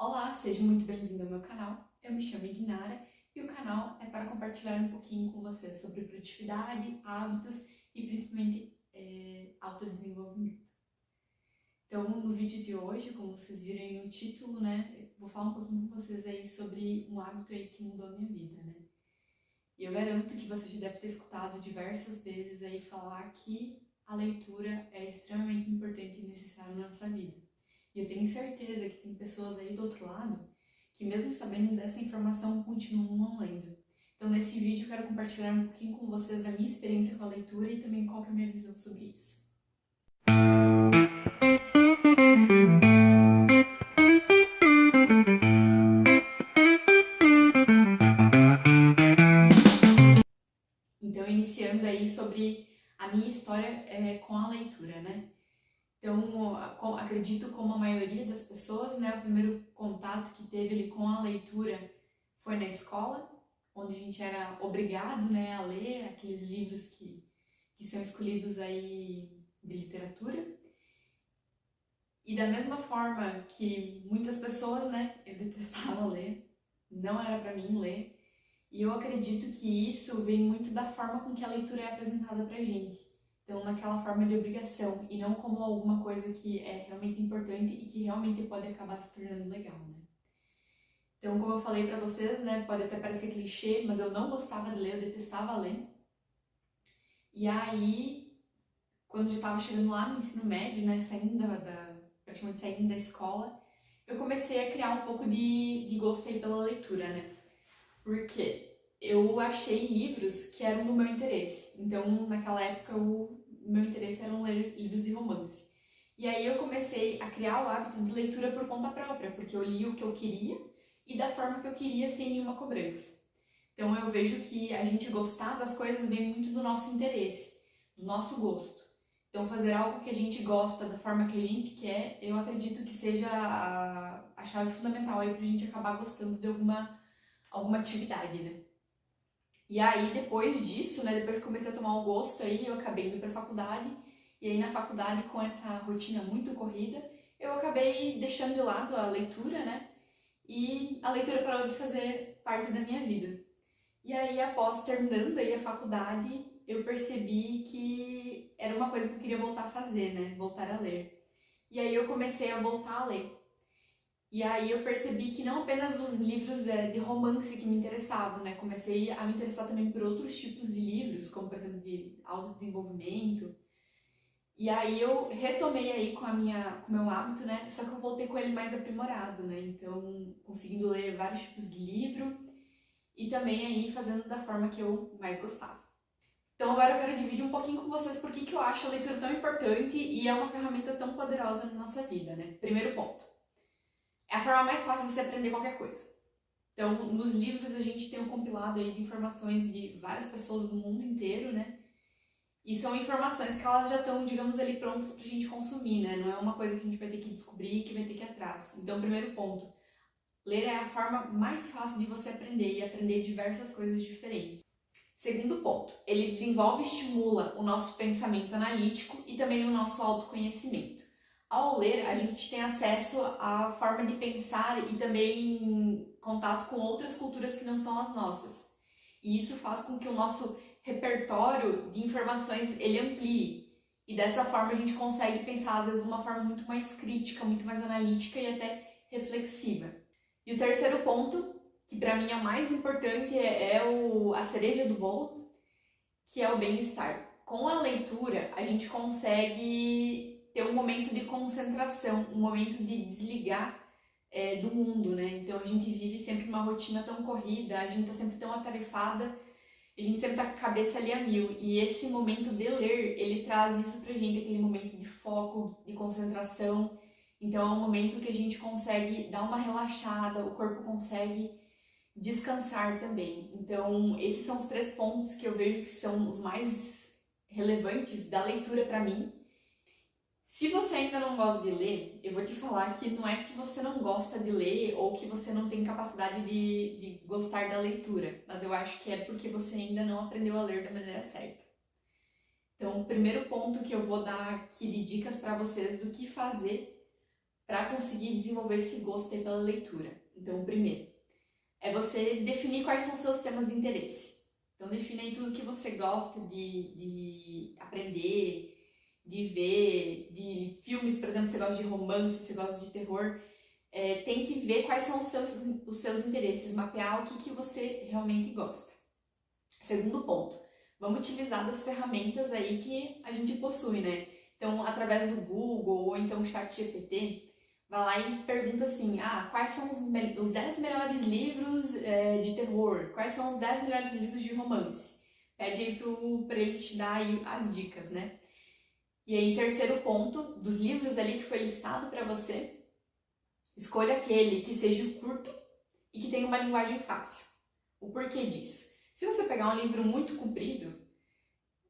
Olá, seja muito bem-vindo ao meu canal. Eu me chamo Edinara e o canal é para compartilhar um pouquinho com você sobre produtividade, hábitos e principalmente autodesenvolvimento. Então, no vídeo de hoje, como vocês viram aí no título, né, eu vou falar um pouquinho com vocês aí sobre um hábito aí que mudou a minha vida, né? E eu garanto que você já deve ter escutado diversas vezes aí falar que a leitura é extremamente importante e necessária na nossa vida. E eu tenho certeza que tem pessoas aí do outro lado que, mesmo sabendo dessa informação, continuam não lendo. Então, nesse vídeo, eu quero compartilhar um pouquinho com vocês da minha experiência com a leitura e também qual que é a minha visão sobre isso. Então, iniciando aí sobre a minha história com a leitura, né? Então, acredito como a maioria das pessoas, né, o primeiro contato que teve ali com a leitura foi na escola, onde a gente era obrigado, né, a ler aqueles livros que são escolhidos aí de literatura. E da mesma forma que muitas pessoas, né, eu detestava ler, não era para mim ler, e eu acredito que isso vem muito da forma com que a leitura é apresentada pra gente. Então, naquela forma de obrigação, e não como alguma coisa que é realmente importante e que realmente pode acabar se tornando legal, né? Então, como eu falei pra vocês, né, pode até parecer clichê, mas eu não gostava de ler, eu detestava ler. E aí, quando eu tava chegando lá no ensino médio, né, praticamente saindo da escola, eu comecei a criar um pouco de gosto aí pela leitura, né? Porque eu achei livros que eram do meu interesse. Então, naquela época, o meu interesse era ler livros de romance. E aí eu comecei a criar o hábito de leitura por conta própria, porque eu li o que eu queria e da forma que eu queria, sem nenhuma cobrança. Então eu vejo que a gente gostar das coisas vem muito do nosso interesse, do nosso gosto. Então fazer algo que a gente gosta da forma que a gente quer, eu acredito que seja a chave fundamental aí pra gente acabar gostando de alguma atividade, né? E aí, depois disso, né, depois que comecei a tomar o gosto aí, eu acabei indo pra faculdade, e aí na faculdade, com essa rotina muito corrida, eu acabei deixando de lado a leitura, né, e a leitura parou de fazer parte da minha vida. E aí, após terminando aí a faculdade, eu percebi que era uma coisa que eu queria voltar a fazer, né, voltar a ler. E aí eu comecei a voltar a ler. E aí eu percebi que não apenas os livros de romance que me interessavam, né? Comecei a me interessar também por outros tipos de livros, como por exemplo de autodesenvolvimento. E aí eu retomei aí com o meu hábito, né? Só que eu voltei com ele mais aprimorado, né? Então, conseguindo ler vários tipos de livro e também aí fazendo da forma que eu mais gostava. Então agora eu quero dividir um pouquinho com vocês por que eu acho a leitura tão importante e é uma ferramenta tão poderosa na nossa vida, né? Primeiro ponto. É a forma mais fácil de você aprender qualquer coisa. Então, nos livros a gente tem um compilado aí de informações de várias pessoas do mundo inteiro, né? E são informações que elas já estão, digamos, ali prontas pra gente consumir, né? Não é uma coisa que a gente vai ter que descobrir, que vai ter que ir atrás. Então, primeiro ponto, ler é a forma mais fácil de você aprender e aprender diversas coisas diferentes. Segundo ponto, ele desenvolve e estimula o nosso pensamento analítico e também o nosso autoconhecimento. Ao ler, a gente tem acesso à forma de pensar e também contato com outras culturas que não são as nossas. E isso faz com que o nosso repertório de informações ele amplie. E dessa forma a gente consegue pensar, às vezes, de uma forma muito mais crítica, muito mais analítica e até reflexiva. E o terceiro ponto, que para mim é o mais importante, a cereja do bolo, que é o bem-estar. Com a leitura, a gente consegue ter um momento de concentração, um momento de desligar do mundo, né? Então a gente vive sempre uma rotina tão corrida, a gente tá sempre tão atarefada, a gente sempre tá com a cabeça ali a mil. E esse momento de ler, ele traz isso pra gente, aquele momento de foco, de concentração. Então é um momento que a gente consegue dar uma relaxada, o corpo consegue descansar também. Então, esses são os 3 pontos que eu vejo que são os mais relevantes da leitura para mim. Se você ainda não gosta de ler, eu vou te falar que não é que você não gosta de ler ou que você não tem capacidade de gostar da leitura, mas eu acho que é porque você ainda não aprendeu a ler da maneira certa. Então, o primeiro ponto que eu vou dar aqui de dicas para vocês do que fazer para conseguir desenvolver esse gosto aí pela leitura. Então, o primeiro é você definir quais são os seus temas de interesse. Então, define aí tudo que você gosta de aprender, de ver, de filmes, por exemplo, você gosta de romance, você gosta de terror. Tente ver quais são os seus interesses, mapear o que você realmente gosta. Segundo ponto, vamos utilizar das ferramentas aí que a gente possui, né? Então, através do Google ou então o ChatGPT, vai lá e pergunta assim, quais são os 10 melhores livros de terror? Quais são os 10 melhores livros de romance? Pede aí para ele te dar aí as dicas, né? E aí, terceiro ponto, dos livros ali que foi listado para você, escolha aquele que seja curto e que tenha uma linguagem fácil. O porquê disso? Se você pegar um livro muito comprido,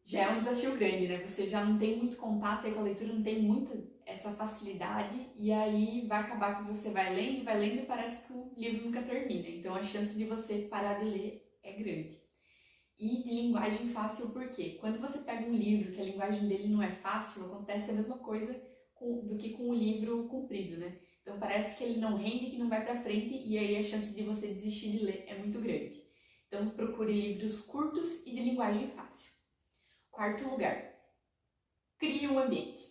já é um desafio grande, né? Você já não tem muito contato aí com a leitura, não tem muita essa facilidade, e aí vai acabar que você vai lendo e parece que o livro nunca termina. Então a chance de você parar de ler é grande. E de linguagem fácil, por quê? Quando você pega um livro que a linguagem dele não é fácil, acontece a mesma coisa do que com o livro comprido, né? Então parece que ele não rende, que não vai pra frente, e aí a chance de você desistir de ler é muito grande. Então procure livros curtos e de linguagem fácil. Quarto lugar, crie um ambiente.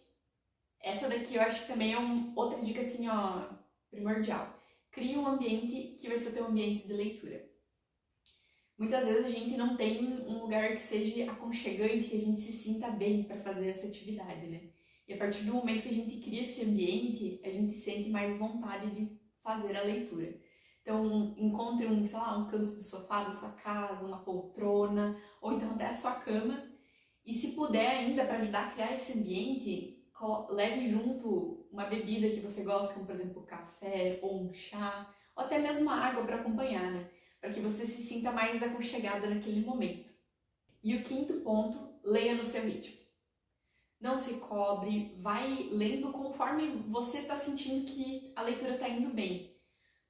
Essa daqui eu acho que também é outra dica assim, primordial. Crie um ambiente que vai ser o teu ambiente de leitura. Muitas vezes a gente não tem um lugar que seja aconchegante, que a gente se sinta bem para fazer essa atividade, né? E a partir do momento que a gente cria esse ambiente, a gente sente mais vontade de fazer a leitura. Então, encontre um canto do sofá da sua casa, uma poltrona, ou então até a sua cama. E se puder ainda, para ajudar a criar esse ambiente, leve junto uma bebida que você gosta, como por exemplo café ou um chá, ou até mesmo água para acompanhar, né? Para que você se sinta mais aconchegada naquele momento. E o quinto ponto, leia no seu ritmo. Não se cobre, vai lendo conforme você está sentindo que a leitura está indo bem.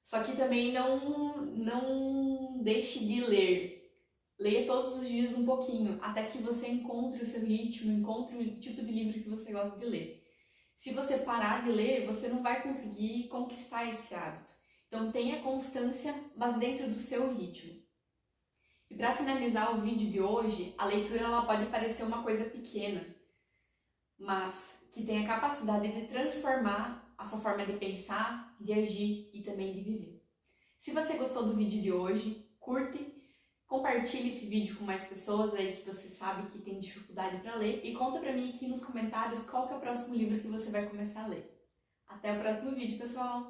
Só que também não deixe de ler. Leia todos os dias um pouquinho, até que você encontre o seu ritmo, encontre o tipo de livro que você gosta de ler. Se você parar de ler, você não vai conseguir conquistar esse hábito. Então tenha constância, mas dentro do seu ritmo. E para finalizar o vídeo de hoje, a leitura ela pode parecer uma coisa pequena, mas que tem a capacidade de transformar a sua forma de pensar, de agir e também de viver. Se você gostou do vídeo de hoje, curte, compartilhe esse vídeo com mais pessoas aí que você sabe que tem dificuldade para ler e conta para mim aqui nos comentários qual que é o próximo livro que você vai começar a ler. Até o próximo vídeo, pessoal!